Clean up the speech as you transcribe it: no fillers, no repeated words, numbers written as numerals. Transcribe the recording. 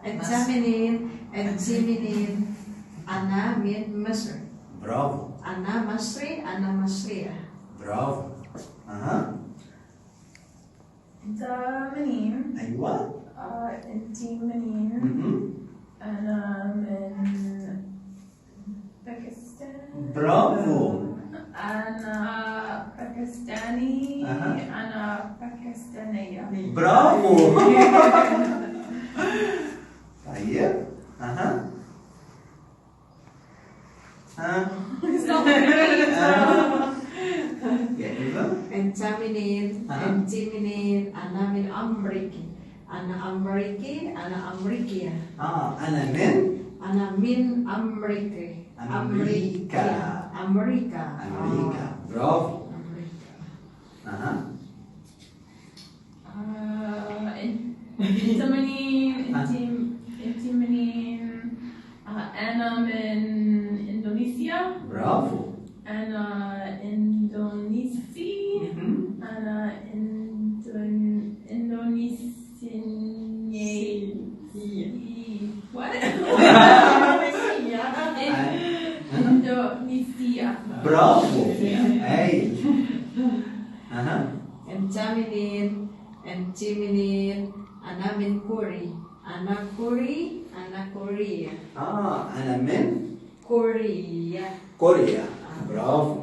أنت منين؟ أنا من مصر. برافو. أنا مصري، أنا مصرية. برافو. أنت منين؟ أيوة. أنت منين؟ أنا من باكستان. برافو. أنا باكستاني. أنا باكستانية. برافو. طيب. يا إيفا. أنت منين؟ أنت منين؟ أنا من أمريكا. أنا أمريكي، أنا أمريكية. أنا من أمريكا. أمريكا. برافو. أنت منين؟ أنت منين؟ أنا من إندونيسيا. برافو. أنا إندونيسي. أنا إندونيسي. What? إندونيسيا. برافو. أي. أنت منين؟ أنت منين؟ أنا من كوري. أنا كورية. أنا من كوريا. كوريا. برافو.